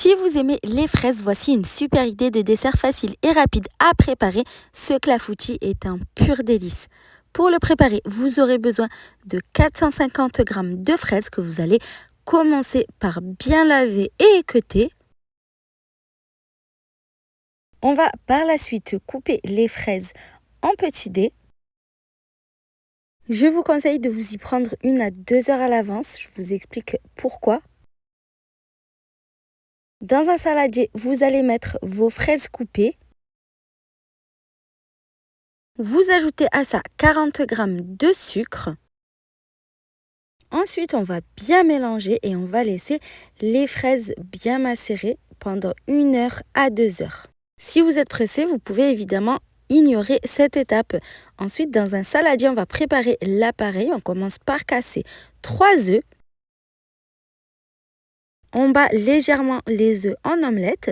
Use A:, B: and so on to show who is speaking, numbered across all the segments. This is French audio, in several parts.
A: Si vous aimez les fraises, voici une super idée de dessert facile et rapide à préparer. Ce clafoutis est un pur délice. Pour le préparer, vous aurez besoin de 450 g de fraises que vous allez commencer par bien laver et équeuter. On va par la suite couper les fraises en petits dés. Je vous conseille de vous y prendre 1 à 2 heures à l'avance. Je vous explique pourquoi. Dans un saladier, vous allez mettre vos fraises coupées. Vous ajoutez à ça 40 g de sucre. Ensuite, on va bien mélanger et on va laisser les fraises bien macérer pendant 1 heure à 2 heures. Si vous êtes pressé, vous pouvez évidemment ignorer cette étape. Ensuite, dans un saladier, on va préparer l'appareil. On commence par casser 3 œufs. On bat légèrement les œufs en omelette.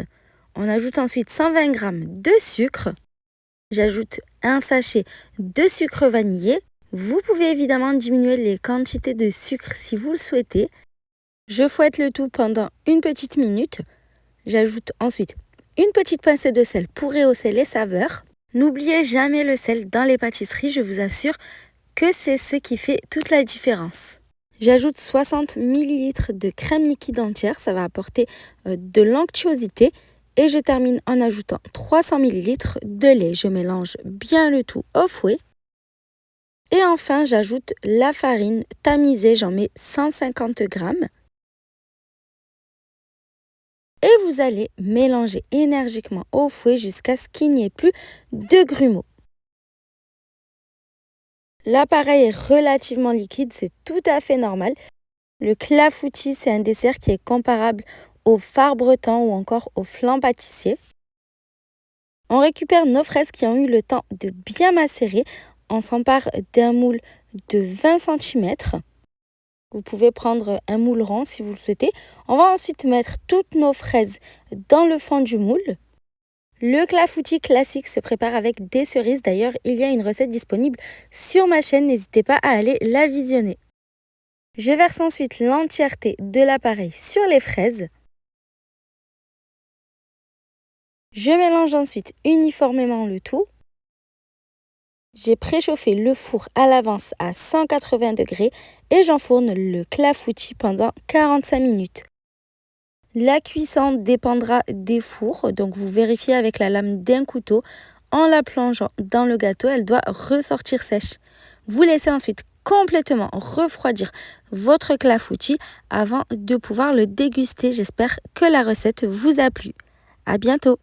A: On ajoute ensuite 120 g de sucre. J'ajoute un sachet de sucre vanillé. Vous pouvez évidemment diminuer les quantités de sucre si vous le souhaitez. Je fouette le tout pendant une petite minute. J'ajoute ensuite une petite pincée de sel pour rehausser les saveurs. N'oubliez jamais le sel dans les pâtisseries, je vous assure que c'est ce qui fait toute la différence. J'ajoute 60 ml de crème liquide entière, ça va apporter de l'onctuosité. Et je termine en ajoutant 300 ml de lait. Je mélange bien le tout au fouet. Et enfin, j'ajoute la farine tamisée, j'en mets 150 g. Et vous allez mélanger énergiquement au fouet jusqu'à ce qu'il n'y ait plus de grumeaux. L'appareil est relativement liquide, c'est tout à fait normal. Le clafoutis, c'est un dessert qui est comparable au fard breton ou encore au flan pâtissier. On récupère nos fraises qui ont eu le temps de bien macérer. On s'empare d'un moule de 20 cm. Vous pouvez prendre un moule rond si vous le souhaitez. On va ensuite mettre toutes nos fraises dans le fond du moule. Le clafoutis classique se prépare avec des cerises. D'ailleurs, il y a une recette disponible sur ma chaîne. N'hésitez pas à aller la visionner. Je verse ensuite l'entièreté de l'appareil sur les fraises. Je mélange ensuite uniformément le tout. J'ai préchauffé le four à l'avance à 180 degrés et j'enfourne le clafoutis pendant 45 minutes. La cuisson dépendra des fours, donc vous vérifiez avec la lame d'un couteau. En la plongeant dans le gâteau, elle doit ressortir sèche. Vous laissez ensuite complètement refroidir votre clafoutis avant de pouvoir le déguster. J'espère que la recette vous a plu. À bientôt!